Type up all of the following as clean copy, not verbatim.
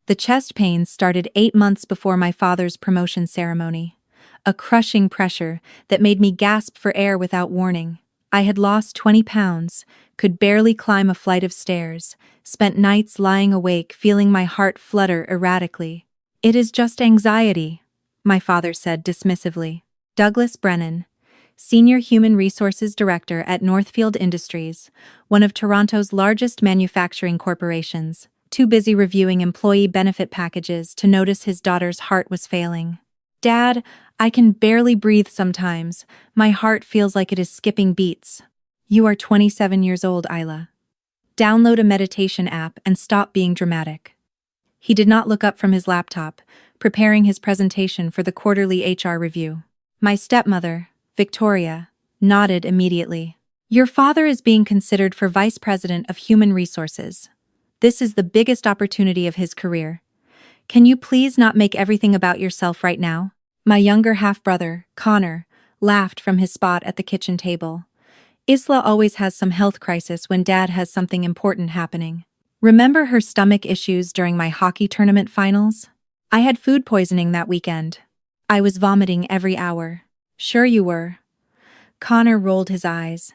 The chest pains started 8 months before my father's promotion ceremony. A crushing pressure that made me gasp for air without warning. I had lost 20 pounds, could barely climb a flight of stairs, spent nights lying awake feeling my heart flutter erratically. "It is just anxiety," my father said dismissively. Douglas Brennan, Senior Human Resources Director at Northfield Industries, one of Toronto's largest manufacturing corporations, too busy reviewing employee benefit packages to notice his daughter's heart was failing. "Dad, I can barely breathe sometimes. My heart feels like it is skipping beats." "You are 27 years old, Isla. Download a meditation app and stop being dramatic." He did not look up from his laptop, preparing his presentation for the quarterly HR review. My stepmother, Victoria, nodded immediately. "Your father is being considered for Vice President of Human Resources. This is the biggest opportunity of his career. Can you please not make everything about yourself right now?" My younger half-brother, Connor, laughed from his spot at the kitchen table. "Isla always has some health crisis when Dad has something important happening. Remember her stomach issues during my hockey tournament finals? I had food poisoning that weekend. I was vomiting every hour." "Sure you were." Connor rolled his eyes.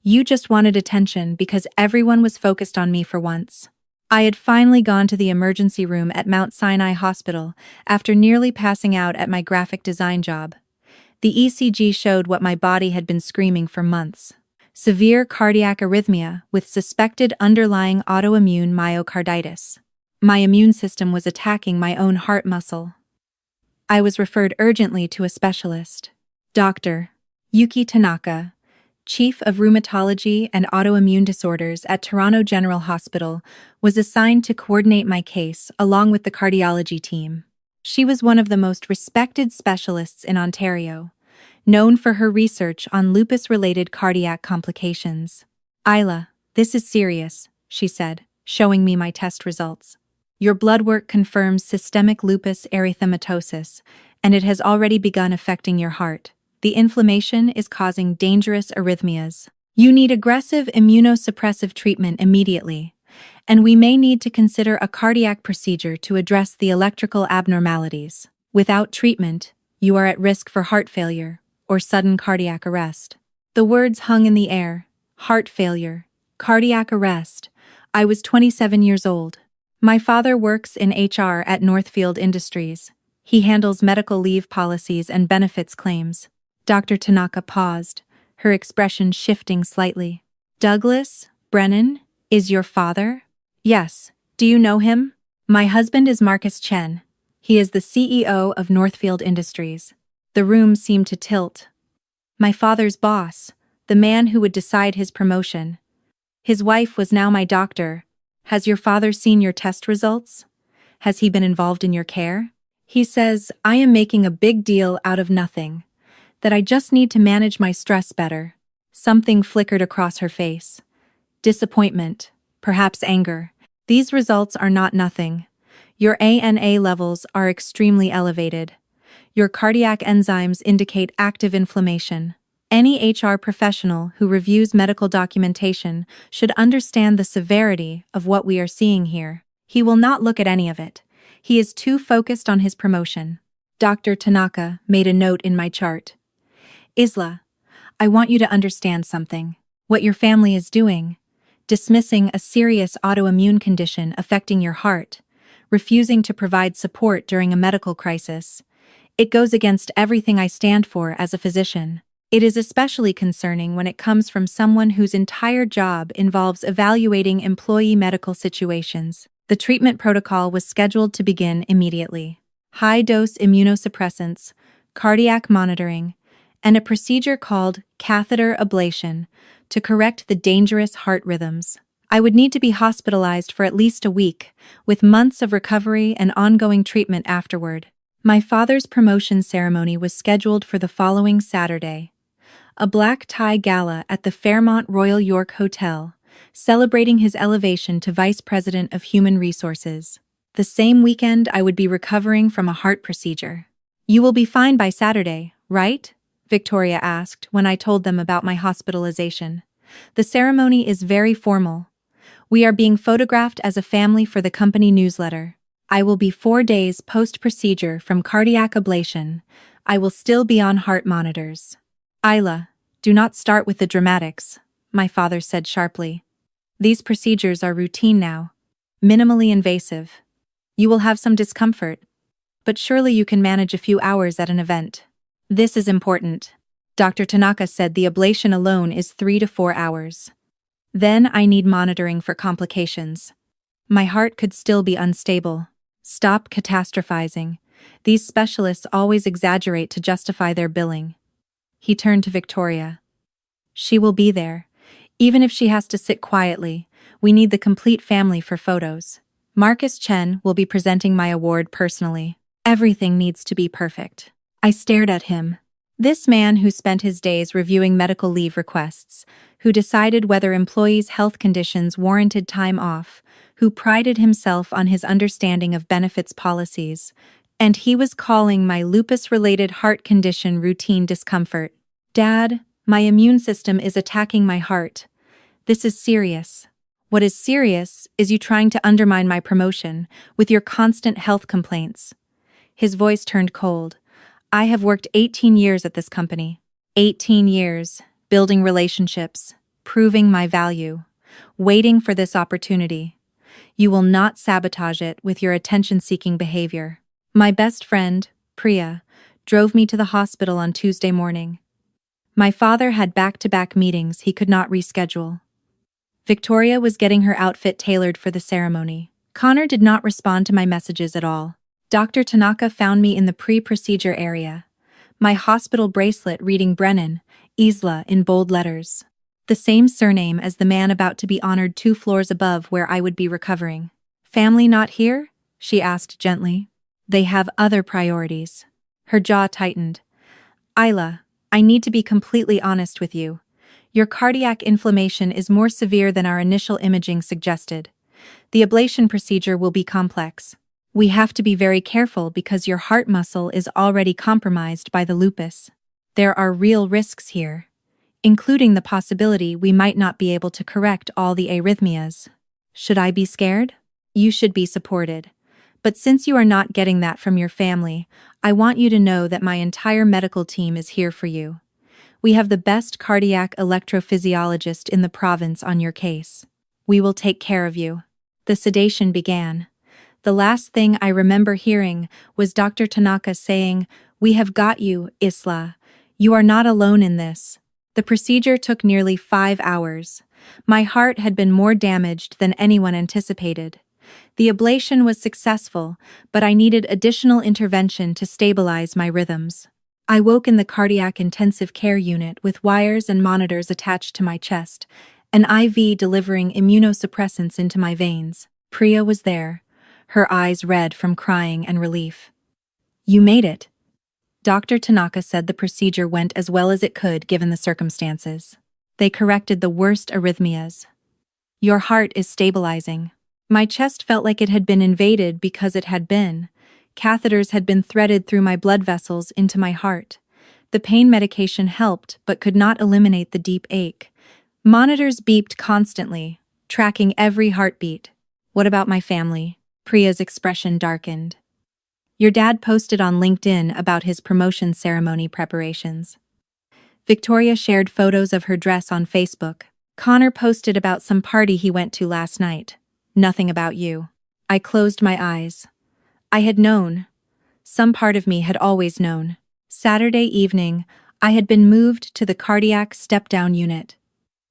"You just wanted attention because everyone was focused on me for once." I had finally gone to the emergency room at Mount Sinai Hospital after nearly passing out at my graphic design job. The ECG showed what my body had been screaming for months. Severe cardiac arrhythmia with suspected underlying autoimmune myocarditis. My immune system was attacking my own heart muscle. I was referred urgently to a specialist. Dr. Yuki Tanaka, Chief of Rheumatology and Autoimmune Disorders at Toronto General Hospital, was assigned to coordinate my case along with the cardiology team. She was one of the most respected specialists in Ontario, known for her research on lupus-related cardiac complications. "Isla, this is serious," she said, showing me my test results. "Your blood work confirms systemic lupus erythematosus, and it has already begun affecting your heart. The inflammation is causing dangerous arrhythmias. You need aggressive immunosuppressive treatment immediately, and we may need to consider a cardiac procedure to address the electrical abnormalities. Without treatment, you are at risk for heart failure or sudden cardiac arrest." The words hung in the air. Heart failure, cardiac arrest. I was 27 years old. My father works in HR at Northfield Industries. He handles medical leave policies and benefits claims. Dr. Tanaka paused, her expression shifting slightly. "Douglas Brennan is your father?" "Yes. Do you know him?" "My husband is Marcus Chen. He is the CEO of Northfield Industries." The room seemed to tilt. My father's boss, the man who would decide his promotion. His wife was now my doctor. "Has your father seen your test results? Has he been involved in your care?" "He says I am making a big deal out of nothing, that I just need to manage my stress better." Something flickered across her face. Disappointment, perhaps anger. "These results are not nothing. Your ANA levels are extremely elevated. Your cardiac enzymes indicate active inflammation. Any HR professional who reviews medical documentation should understand the severity of what we are seeing here. He will not look at any of it. He is too focused on his promotion." Dr. Tanaka made a note in my chart. "Isla, I want you to understand something. What your family is doing, dismissing a serious autoimmune condition affecting your heart, refusing to provide support during a medical crisis, it goes against everything I stand for as a physician. It is especially concerning when it comes from someone whose entire job involves evaluating employee medical situations." The treatment protocol was scheduled to begin immediately. High-dose immunosuppressants, cardiac monitoring, and a procedure called catheter ablation to correct the dangerous heart rhythms. I would need to be hospitalized for at least a week, with months of recovery and ongoing treatment afterward. My father's promotion ceremony was scheduled for the following Saturday. A black tie gala at the Fairmont Royal York Hotel, celebrating his elevation to Vice President of Human Resources. The same weekend I would be recovering from a heart procedure. "You will be fine by Saturday, right?" Victoria asked when I told them about my hospitalization. "The ceremony is very formal. We are being photographed as a family for the company newsletter." I will be 4 days post-procedure from cardiac ablation. I will still be on heart monitors. Isla, do not start with the dramatics, my father said sharply. These procedures are routine now. Minimally invasive. You will have some discomfort, but surely you can manage a few hours at an event. This is important. Dr. Tanaka said the ablation alone is 3 to 4 hours. Then I need monitoring for complications. My heart could still be unstable. Stop catastrophizing. These specialists always exaggerate to justify their billing. He turned to Victoria. She will be there. Even if she has to sit quietly, we need the complete family for photos. Marcus Chen will be presenting my award personally. Everything needs to be perfect. I stared at him. This man who spent his days reviewing medical leave requests, who decided whether employees' health conditions warranted time off, who prided himself on his understanding of benefits policies, and he was calling my lupus-related heart condition routine discomfort. Dad, my immune system is attacking my heart. This is serious. What is serious is you trying to undermine my promotion with your constant health complaints. His voice turned cold. I have worked 18 years at this company. 18 years, building relationships, proving my value, waiting for this opportunity. You will not sabotage it with your attention-seeking behavior. My best friend, Priya, drove me to the hospital on Tuesday morning. My father had back-to-back meetings he could not reschedule. Victoria was getting her outfit tailored for the ceremony. Connor did not respond to my messages at all. Dr. Tanaka found me in the pre-procedure area. My hospital bracelet reading Brennan, Isla in bold letters. The same surname as the man about to be honored 2 floors above where I would be recovering. Family not here? She asked gently. They have other priorities. Her jaw tightened. Isla, I need to be completely honest with you. Your cardiac inflammation is more severe than our initial imaging suggested. The ablation procedure will be complex. We have to be very careful because your heart muscle is already compromised by the lupus. There are real risks here, including the possibility we might not be able to correct all the arrhythmias. Should I be scared? You should be supported. But since you are not getting that from your family, I want you to know that my entire medical team is here for you. We have the best cardiac electrophysiologist in the province on your case. We will take care of you. The sedation began. The last thing I remember hearing was Dr. Tanaka saying, "We have got you, Isla. You are not alone in this." The procedure took nearly 5 hours. My heart had been more damaged than anyone anticipated. The ablation was successful, but I needed additional intervention to stabilize my rhythms. I woke in the cardiac intensive care unit with wires and monitors attached to my chest, an IV delivering immunosuppressants into my veins. Priya was there, her eyes red from crying and relief. You made it. Dr. Tanaka said the procedure went as well as it could given the circumstances. They corrected the worst arrhythmias. Your heart is stabilizing. My chest felt like it had been invaded because it had been. Catheters had been threaded through my blood vessels into my heart. The pain medication helped but could not eliminate the deep ache. Monitors beeped constantly, tracking every heartbeat. What about my family? Priya's expression darkened. Your dad posted on LinkedIn about his promotion ceremony preparations. Victoria shared photos of her dress on Facebook. Connor posted about some party he went to last night. Nothing about you. I closed my eyes. I had known. Some part of me had always known. Saturday evening, I had been moved to the cardiac step-down unit.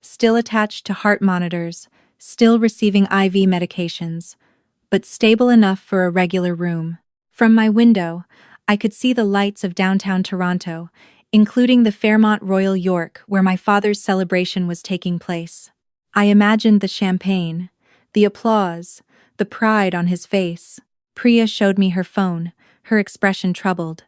Still attached to heart monitors, still receiving IV medications, but stable enough for a regular room. From my window, I could see the lights of downtown Toronto, including the Fairmont Royal York where my father's celebration was taking place. I imagined the champagne, the applause, the pride on his face. Priya showed me her phone, her expression troubled.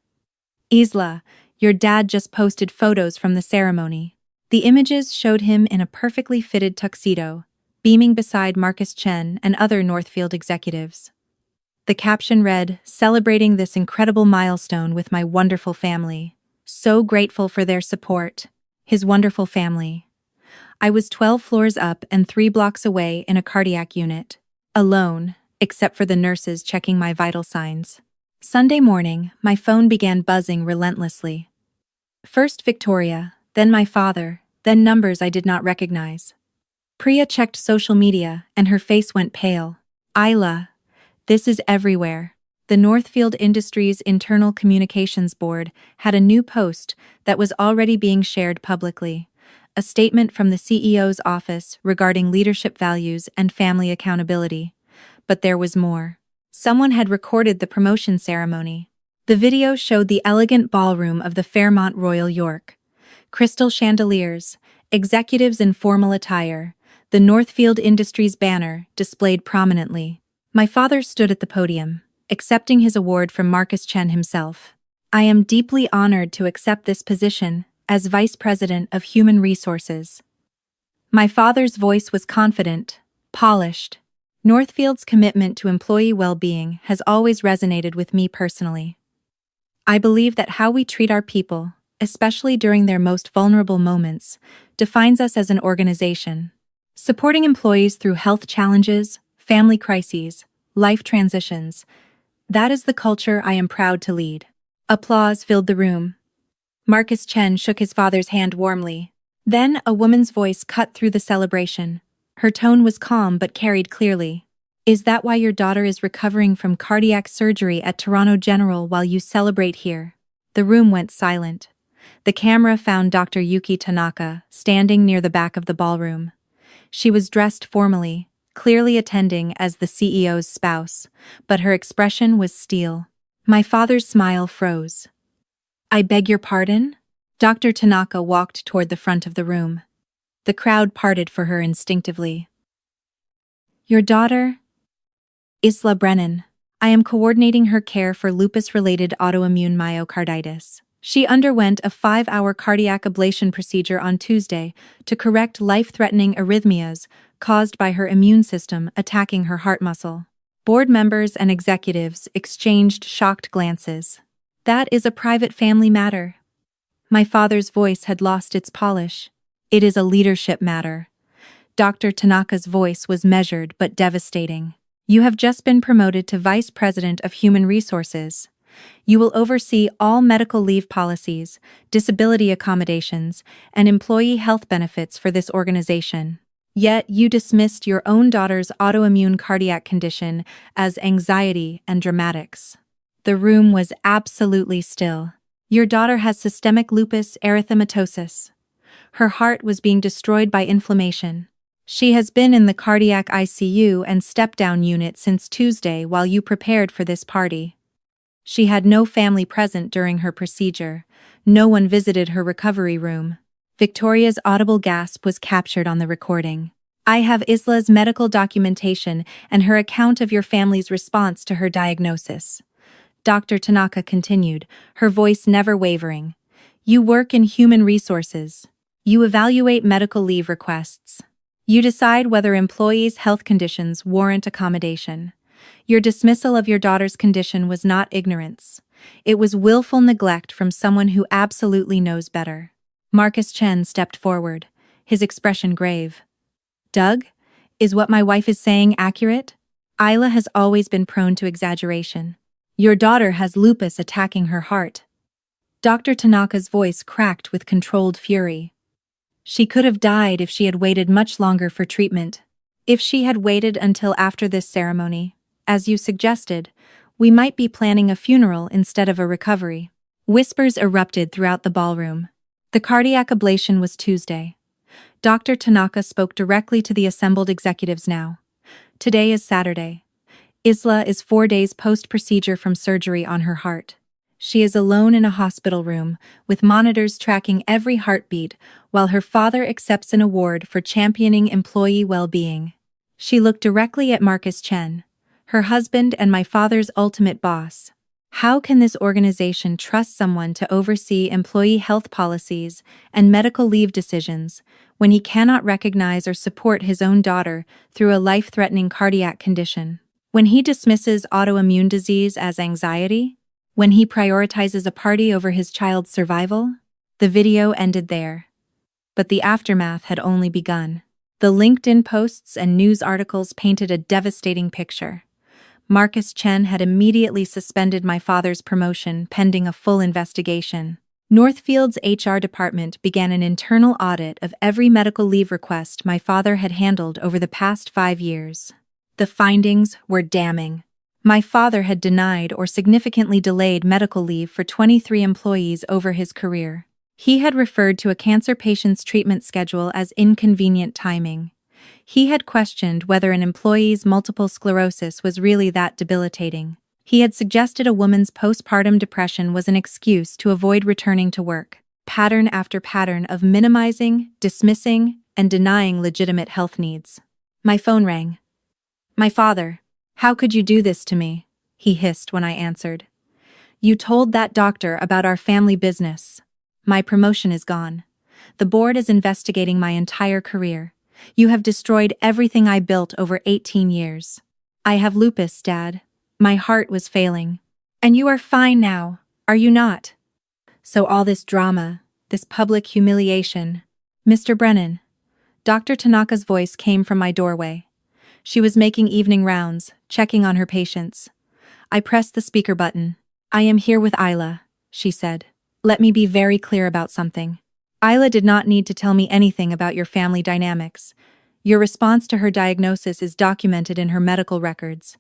Isla, your dad just posted photos from the ceremony. The images showed him in a perfectly fitted tuxedo, beaming beside Marcus Chen and other Northfield executives. The caption read, "Celebrating this incredible milestone with my wonderful family. So grateful for their support." His wonderful family. I was 12 floors up and 3 blocks away in a cardiac unit. Alone, except for the nurses checking my vital signs. Sunday morning, my phone began buzzing relentlessly. First Victoria, then my father, then numbers I did not recognize. Priya checked social media, and her face went pale. Isla, this is everywhere. The Northfield Industries Internal Communications Board had a new post that was already being shared publicly. A statement from the CEO's office regarding leadership values and family accountability. But there was more. Someone had recorded the promotion ceremony. The video showed the elegant ballroom of the Fairmont Royal York. Crystal chandeliers, executives in formal attire, the Northfield Industries banner displayed prominently. My father stood at the podium, accepting his award from Marcus Chen himself. I am deeply honored to accept this position as Vice President of Human Resources. My father's voice was confident, polished. Northfield's commitment to employee well-being has always resonated with me personally. I believe that how we treat our people, especially during their most vulnerable moments, defines us as an organization. Supporting employees through health challenges, family crises, life transitions, that is the culture I am proud to lead. Applause filled the room. Marcus Chen shook his father's hand warmly. Then a woman's voice cut through the celebration. Her tone was calm but carried clearly. Is that why your daughter is recovering from cardiac surgery at Toronto General while you celebrate here? The room went silent. The camera found Dr. Yuki Tanaka standing near the back of the ballroom. She was dressed formally, clearly attending as the CEO's spouse, but her expression was steel. My father's smile froze. I beg your pardon? Dr. Tanaka walked toward the front of the room. The crowd parted for her instinctively. Your daughter? Isla Brennan. I am coordinating her care for lupus-related autoimmune myocarditis. She underwent a 5-hour cardiac ablation procedure on Tuesday to correct life-threatening arrhythmias caused by her immune system attacking her heart muscle. Board members and executives exchanged shocked glances. That is a private family matter. My father's voice had lost its polish. It is a leadership matter. Dr. Tanaka's voice was measured but devastating. You have just been promoted to Vice President of Human Resources. You will oversee all medical leave policies, disability accommodations, and employee health benefits for this organization. Yet you dismissed your own daughter's autoimmune cardiac condition as anxiety and dramatics. The room was absolutely still. Your daughter has systemic lupus erythematosus. Her heart was being destroyed by inflammation. She has been in the cardiac ICU and step-down unit since Tuesday while you prepared for this party. She had no family present during her procedure. No one visited her recovery room. Victoria's audible gasp was captured on the recording. I have Isla's medical documentation and her account of your family's response to her diagnosis. Dr. Tanaka continued, her voice never wavering. You work in human resources. You evaluate medical leave requests. You decide whether employees' health conditions warrant accommodation. Your dismissal of your daughter's condition was not ignorance. It was willful neglect from someone who absolutely knows better. Marcus Chen stepped forward, his expression grave. Doug, is what my wife is saying accurate? Isla has always been prone to exaggeration. Your daughter has lupus attacking her heart. Dr. Tanaka's voice cracked with controlled fury. She could have died if she had waited much longer for treatment. If she had waited until after this ceremony, as you suggested, we might be planning a funeral instead of a recovery. Whispers erupted throughout the ballroom. The cardiac ablation was Tuesday. Dr. Tanaka spoke directly to the assembled executives now. Today is Saturday. Isla is 4 days post-procedure from surgery on her heart. She is alone in a hospital room, with monitors tracking every heartbeat, while her father accepts an award for championing employee well-being. She looked directly at Marcus Chen, her husband and my father's ultimate boss. How can this organization trust someone to oversee employee health policies and medical leave decisions when he cannot recognize or support his own daughter through a life-threatening cardiac condition? When he dismisses autoimmune disease as anxiety? When he prioritizes a party over his child's survival? The video ended there. But the aftermath had only begun. The LinkedIn posts and news articles painted a devastating picture. Marcus Chen had immediately suspended my father's promotion pending a full investigation. Northfield's HR department began an internal audit of every medical leave request my father had handled over the past 5 years. The findings were damning. My father had denied or significantly delayed medical leave for 23 employees over his career. He had referred to a cancer patient's treatment schedule as inconvenient timing. He had questioned whether an employee's multiple sclerosis was really that debilitating. He had suggested a woman's postpartum depression was an excuse to avoid returning to work. Pattern after pattern of minimizing, dismissing, and denying legitimate health needs. My phone rang. "My father, how could you do this to me?" he hissed when I answered. "You told that doctor about our family business. My promotion is gone. The board is investigating my entire career. You have destroyed everything I built over 18 years. I have lupus, Dad. My heart was failing. And you are fine now, are you not? So all this drama, this public humiliation." "Mr. Brennan." Dr. Tanaka's voice came from my doorway. She was making evening rounds, checking on her patients. I pressed the speaker button. "I am here with Isla," she said. "Let me be very clear about something. Isla did not need to tell me anything about your family dynamics. Your response to her diagnosis is documented in her medical records.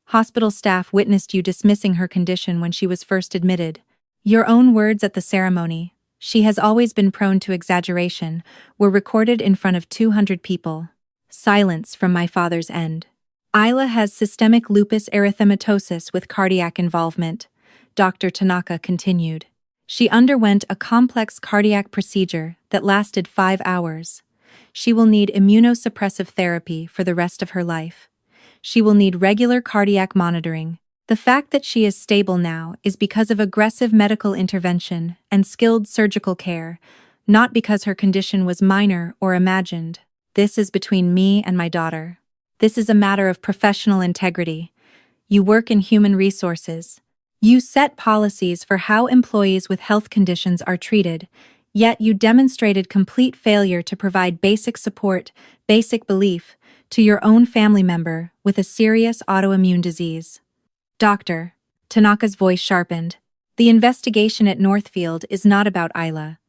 Hospital staff witnessed you dismissing her condition when she was first admitted. Your own words at the ceremony, 'She has always been prone to exaggeration,' were recorded in front of 200 people. Silence from my father's end. "Isla has systemic lupus erythematosus with cardiac involvement," Dr. Tanaka continued. "She underwent a complex cardiac procedure that lasted 5 hours. She will need immunosuppressive therapy for the rest of her life. She will need regular cardiac monitoring. The fact that she is stable now is because of aggressive medical intervention and skilled surgical care, not because her condition was minor or imagined. This is between me and my daughter. This is a matter of professional integrity. You work in human resources. You set policies for how employees with health conditions are treated, yet you demonstrated complete failure to provide basic support, basic belief, to your own family member with a serious autoimmune disease." "Doctor," Tanaka's voice sharpened, "the investigation at Northfield is not about Isla.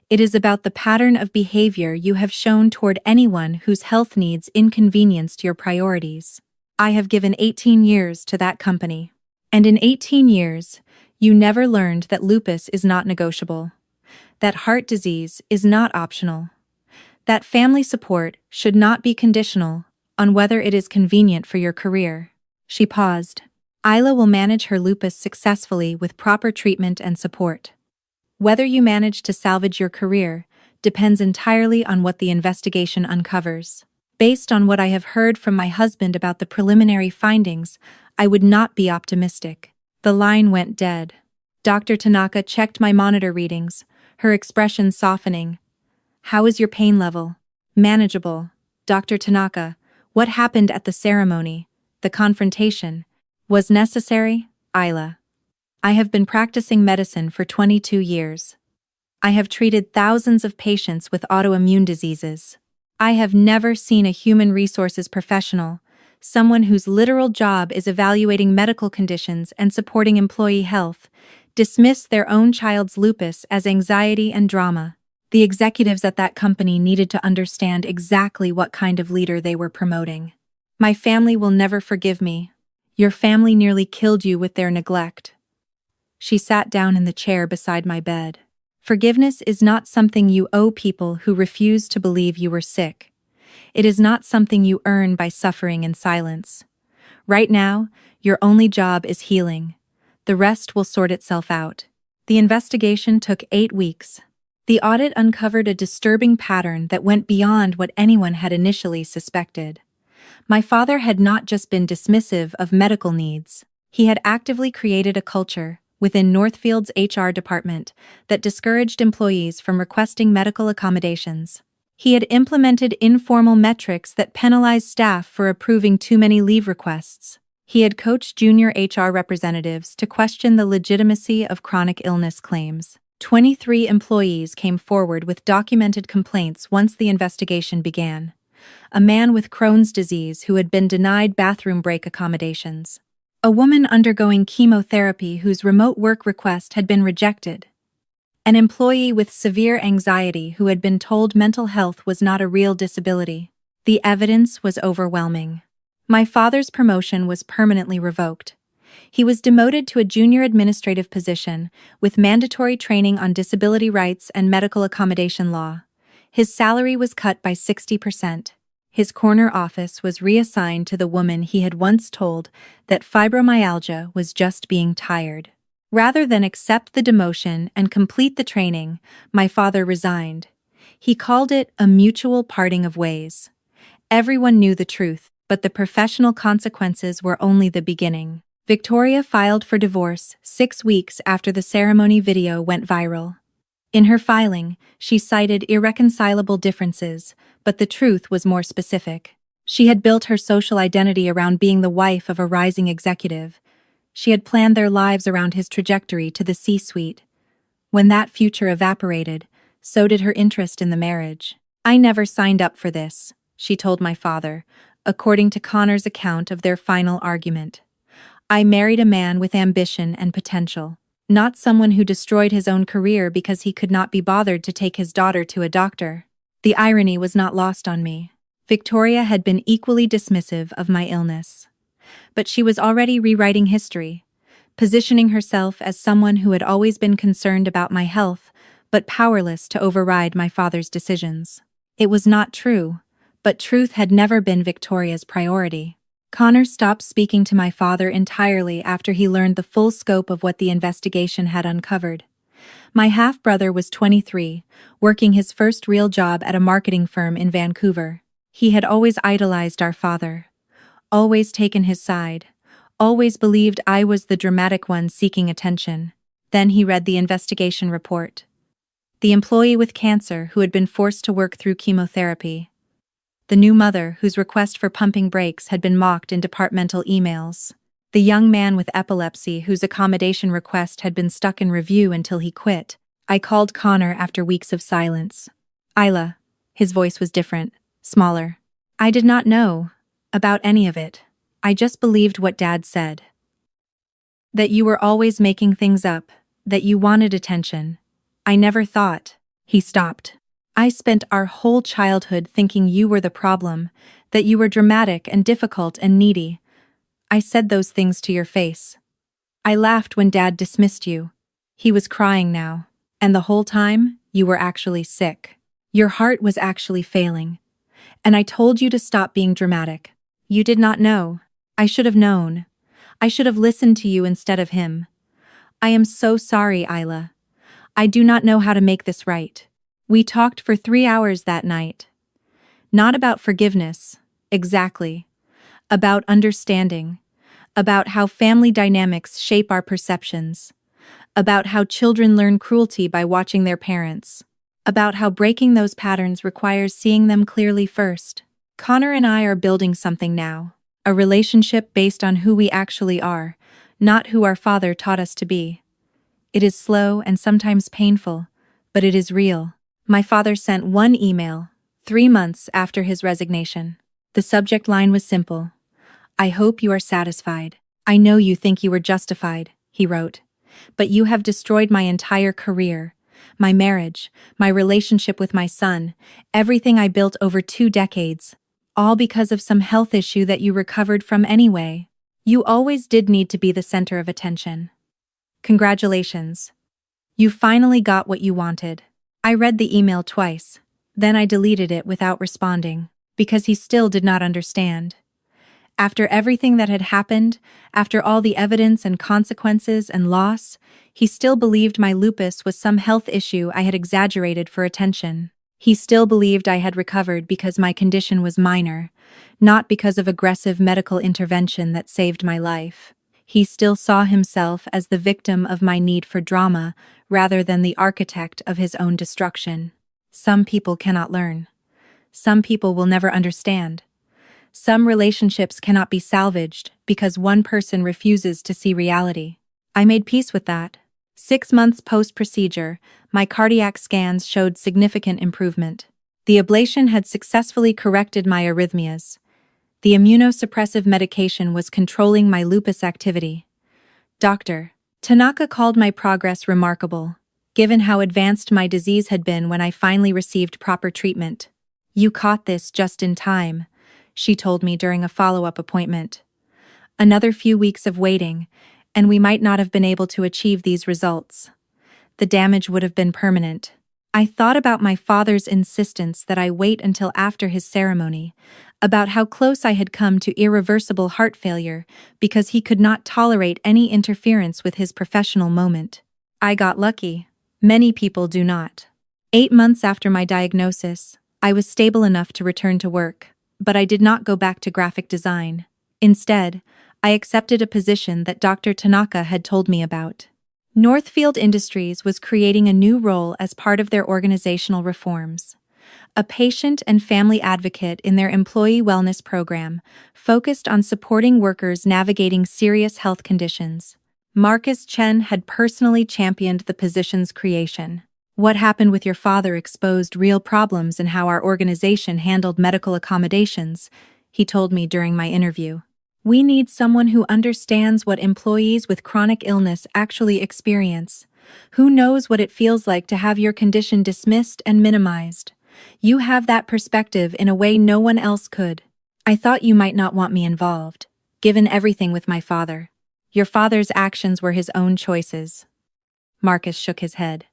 It is about the pattern of behavior you have shown toward anyone whose health needs inconvenienced your priorities. I have given 18 years to that company. And in 18 years, you never learned that lupus is not negotiable, that heart disease is not optional, that family support should not be conditional on whether it is convenient for your career." She paused. "Isla will manage her lupus successfully with proper treatment and support. Whether you manage to salvage your career depends entirely on what the investigation uncovers. Based on what I have heard from my husband about the preliminary findings, I would not be optimistic." The line went dead. Dr. Tanaka checked my monitor readings, her expression softening. "How is your pain level?" "Manageable." "Dr. Tanaka, what happened at the ceremony, the confrontation, was necessary?" "Isla. I have been practicing medicine for 22 years. I have treated thousands of patients with autoimmune diseases. I have never seen a human resources professional, someone whose literal job is evaluating medical conditions and supporting employee health, dismiss their own child's lupus as anxiety and drama. The executives at that company needed to understand exactly what kind of leader they were promoting. My family will never forgive me. Your family nearly killed you with their neglect." She sat down in the chair beside my bed. "Forgiveness is not something you owe people who refuse to believe you were sick. It is not something you earn by suffering in silence. Right now, your only job is healing. The rest will sort itself out." The investigation took 8 weeks. The audit uncovered a disturbing pattern that went beyond what anyone had initially suspected. My father had not just been dismissive of medical needs, he had actively created a culture within Northfield's HR department that discouraged employees from requesting medical accommodations. He had implemented informal metrics that penalized staff for approving too many leave requests. He had coached junior HR representatives to question the legitimacy of chronic illness claims. 23 employees came forward with documented complaints once the investigation began. A man with Crohn's disease who had been denied bathroom break accommodations. A woman undergoing chemotherapy whose remote work request had been rejected. An employee with severe anxiety who had been told mental health was not a real disability. The evidence was overwhelming. My father's promotion was permanently revoked. He was demoted to a junior administrative position with mandatory training on disability rights and medical accommodation law. His salary was cut by 60%. His corner office was reassigned to the woman he had once told that fibromyalgia was just being tired. Rather than accept the demotion and complete the training, my father resigned. He called it a mutual parting of ways. Everyone knew the truth, but the professional consequences were only the beginning. Victoria filed for divorce 6 weeks after the ceremony video went viral. In her filing, she cited irreconcilable differences, but the truth was more specific. She had built her social identity around being the wife of a rising executive. She had planned their lives around his trajectory to the C-suite. When that future evaporated, so did her interest in the marriage. "I never signed up for this," she told my father, according to Connor's account of their final argument. "I married a man with ambition and potential, not someone who destroyed his own career because he could not be bothered to take his daughter to a doctor." The irony was not lost on me. Victoria had been equally dismissive of my illness. But she was already rewriting history, positioning herself as someone who had always been concerned about my health, but powerless to override my father's decisions. It was not true, but truth had never been Victoria's priority. Connor stopped speaking to my father entirely after he learned the full scope of what the investigation had uncovered. My half-brother was 23, working his first real job at a marketing firm in Vancouver. He had always idolized our father, always taken his side, always believed I was the dramatic one seeking attention. Then he read the investigation report. The employee with cancer who had been forced to work through chemotherapy. The new mother whose request for pumping brakes had been mocked in departmental emails. The young man with epilepsy whose accommodation request had been stuck in review until he quit. I called Connor after weeks of silence. "Isla." His voice was different, smaller. "I did not know about any of it. I just believed what Dad said. That you were always making things up, that you wanted attention. I never thought." He stopped. "I spent our whole childhood thinking you were the problem, that you were dramatic and difficult and needy. I said those things to your face. I laughed when Dad dismissed you." He was crying now. "And the whole time, you were actually sick. Your heart was actually failing. And I told you to stop being dramatic. You did not know. I should have known. I should have listened to you instead of him. I am so sorry, Isla. I do not know how to make this right." We talked for 3 hours that night. Not about forgiveness, exactly. About understanding. About how family dynamics shape our perceptions. About how children learn cruelty by watching their parents. About how breaking those patterns requires seeing them clearly first. Connor and I are building something now. A relationship based on who we actually are, not who our father taught us to be. It is slow and sometimes painful, but it is real. My father sent one email, 3 months after his resignation. The subject line was simple. "I hope you are satisfied. I know you think you were justified," he wrote. "But you have destroyed my entire career, my marriage, my relationship with my son, everything I built over 2 decades, all because of some health issue that you recovered from anyway. You always did need to be the center of attention. Congratulations. You finally got what you wanted." I read the email twice, then I deleted it without responding, because he still did not understand. After everything that had happened, after all the evidence and consequences and loss, he still believed my lupus was some health issue I had exaggerated for attention. He still believed I had recovered because my condition was minor, not because of aggressive medical intervention that saved my life. He still saw himself as the victim of my need for drama rather than the architect of his own destruction. Some people cannot learn. Some people will never understand. Some relationships cannot be salvaged because one person refuses to see reality. I made peace with that. 6 months post-procedure, my cardiac scans showed significant improvement. The ablation had successfully corrected my arrhythmias. The immunosuppressive medication was controlling my lupus activity. Dr. Tanaka called my progress remarkable, given how advanced my disease had been when I finally received proper treatment. You caught this just in time, she told me during a follow-up appointment. Another few weeks of waiting, and we might not have been able to achieve these results. The damage would have been permanent. I thought about my father's insistence that I wait until after his ceremony, about how close I had come to irreversible heart failure because he could not tolerate any interference with his professional moment. I got lucky. Many people do not. 8 months after my diagnosis, I was stable enough to return to work, but I did not go back to graphic design. Instead, I accepted a position that Dr. Tanaka had told me about. Northfield Industries was creating a new role as part of their organizational reforms. A patient and family advocate in their employee wellness program, focused on supporting workers navigating serious health conditions. Marcus Chen had personally championed the position's creation. What happened with your father exposed real problems in how our organization handled medical accommodations, he told me during my interview. We need someone who understands what employees with chronic illness actually experience, who knows what it feels like to have your condition dismissed and minimized. You have that perspective in a way no one else could. I thought you might not want me involved, given everything with my father. Your father's actions were his own choices. Marcus shook his head.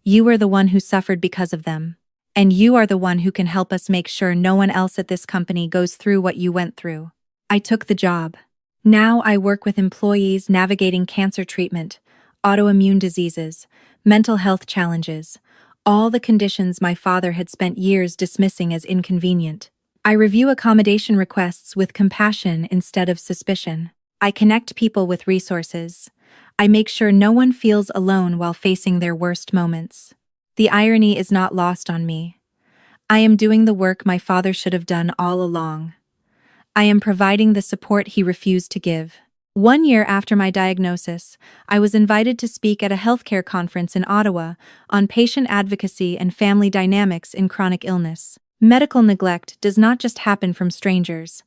You were the one who suffered because of them, and you are the one who can help us make sure no one else at this company goes through what you went through. I took the job. Now I work with employees navigating cancer treatment, autoimmune diseases, mental health challenges, all the conditions my father had spent years dismissing as inconvenient. I review accommodation requests with compassion instead of suspicion. I connect people with resources. I make sure no one feels alone while facing their worst moments. The irony is not lost on me. I am doing the work my father should have done all along. I am providing the support he refused to give. 1 year after my diagnosis, I was invited to speak at a healthcare conference in Ottawa on patient advocacy and family dynamics in chronic illness. Medical neglect does not just happen from strangers,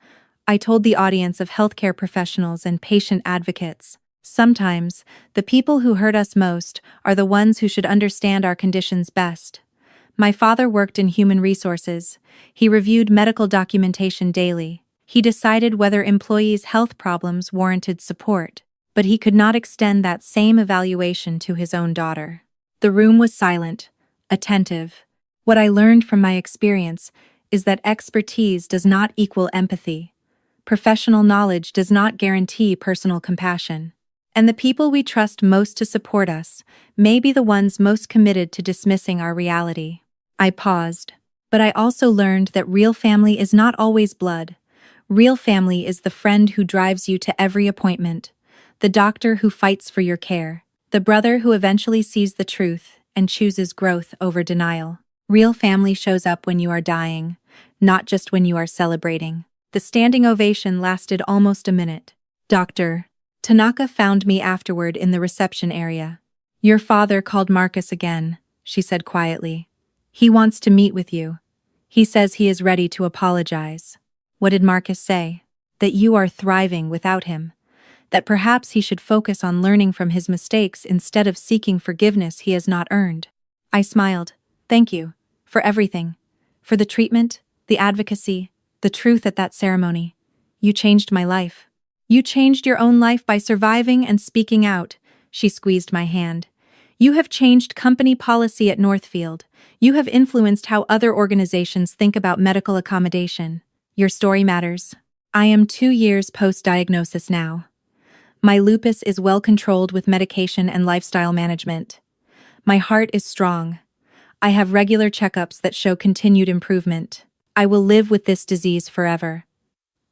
I told the audience of healthcare professionals and patient advocates. Sometimes, the people who hurt us most are the ones who should understand our conditions best. My father worked in human resources. He reviewed medical documentation daily. He decided whether employees' health problems warranted support, but he could not extend that same evaluation to his own daughter. The room was silent, attentive. What I learned from my experience is that expertise does not equal empathy. Professional knowledge does not guarantee personal compassion. And the people we trust most to support us may be the ones most committed to dismissing our reality. I paused, but I also learned that real family is not always blood. Real family is the friend who drives you to every appointment, the doctor who fights for your care, the brother who eventually sees the truth and chooses growth over denial. Real family shows up when you are dying, not just when you are celebrating. The standing ovation lasted almost a minute. Dr. Tanaka found me afterward in the reception area. Your father called Marcus again, she said quietly. He wants to meet with you. He says he is ready to apologize. What did Marcus say? That you are thriving without him. That perhaps he should focus on learning from his mistakes instead of seeking forgiveness he has not earned. I smiled. Thank you. For everything. For the treatment, the advocacy, the truth at that ceremony. You changed my life. You changed your own life by surviving and speaking out. She squeezed my hand. You have changed company policy at Northfield. You have influenced how other organizations think about medical accommodation. Your story matters. I am 2 years post-diagnosis now. My lupus is well controlled with medication and lifestyle management. My heart is strong. I have regular checkups that show continued improvement. I will live with this disease forever.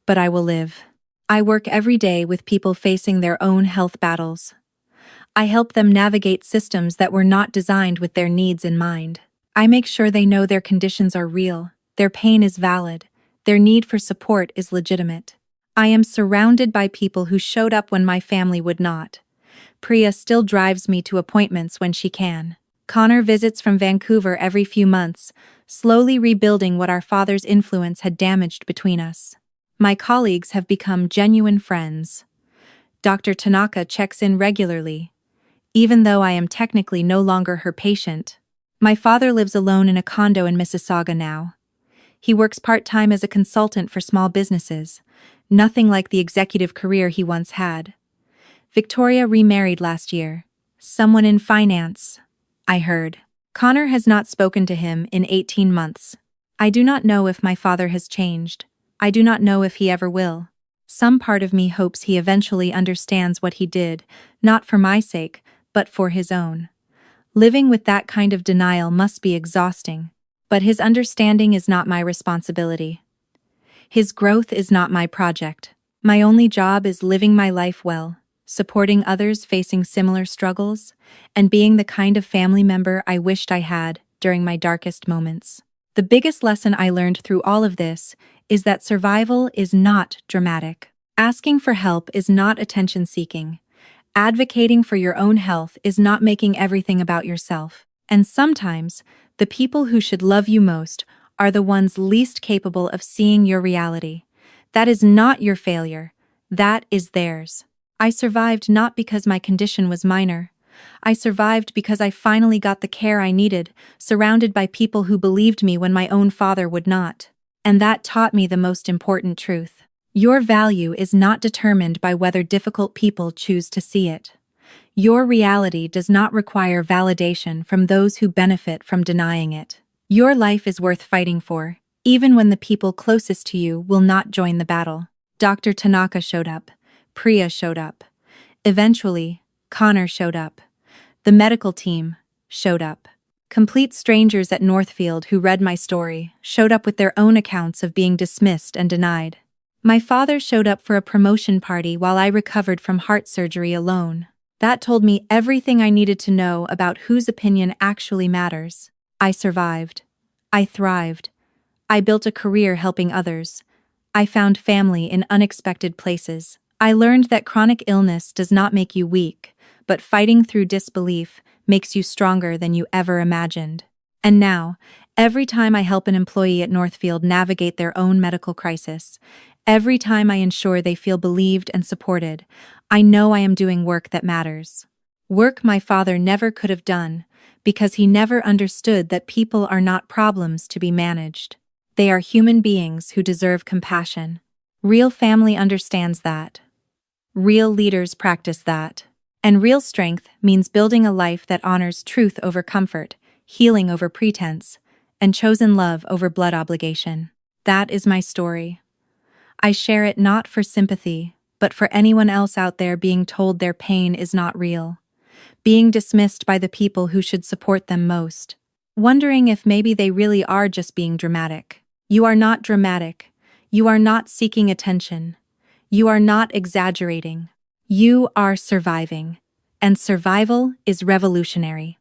But I will live. I work every day with people facing their own health battles. I help them navigate systems that were not designed with their needs in mind. I make sure they know their conditions are real, their pain is valid, their need for support is legitimate. I am surrounded by people who showed up when my family would not. Priya still drives me to appointments when she can. Connor visits from Vancouver every few months, slowly rebuilding what our father's influence had damaged between us. My colleagues have become genuine friends. Dr. Tanaka checks in regularly, even though I am technically no longer her patient. My father lives alone in a condo in Mississauga now. He works part-time as a consultant for small businesses, nothing like the executive career he once had. Victoria remarried last year. Someone in finance, I heard. Connor has not spoken to him in 18 months. I do not know if my father has changed. I do not know if he ever will. Some part of me hopes he eventually understands what he did, not for my sake, but for his own. Living with that kind of denial must be exhausting. But his understanding is not my responsibility. His growth is not my project. My only job is living my life well, supporting others facing similar struggles, and being the kind of family member I wished I had during my darkest moments. The biggest lesson I learned through all of this is that survival is not dramatic. Asking for help is not attention-seeking. Advocating for your own health is not making everything about yourself. And sometimes, the people who should love you most are the ones least capable of seeing your reality. That is not your failure. That is theirs. I survived not because my condition was minor. I survived because I finally got the care I needed, surrounded by people who believed me when my own father would not. And that taught me the most important truth. Your value is not determined by whether difficult people choose to see it. Your reality does not require validation from those who benefit from denying it. Your life is worth fighting for, even when the people closest to you will not join the battle. Dr. Tanaka showed up. Priya showed up. Eventually, Connor showed up. The medical team showed up. Complete strangers at Northfield who read my story showed up with their own accounts of being dismissed and denied. My father showed up for a promotion party while I recovered from heart surgery alone. That told me everything I needed to know about whose opinion actually matters. I survived. I thrived. I built a career helping others. I found family in unexpected places. I learned that chronic illness does not make you weak, but fighting through disbelief makes you stronger than you ever imagined. And now, every time I help an employee at Northfield navigate their own medical crisis, every time I ensure they feel believed and supported, I know I am doing work that matters. Work my father never could have done, because he never understood that people are not problems to be managed. They are human beings who deserve compassion. Real family understands that. Real leaders practice that. And real strength means building a life that honors truth over comfort, healing over pretense, and chosen love over blood obligation. That is my story. I share it not for sympathy, but for anyone else out there being told their pain is not real, being dismissed by the people who should support them most, wondering if maybe they really are just being dramatic. You are not dramatic. You are not seeking attention. You are not exaggerating. You are surviving. And survival is revolutionary.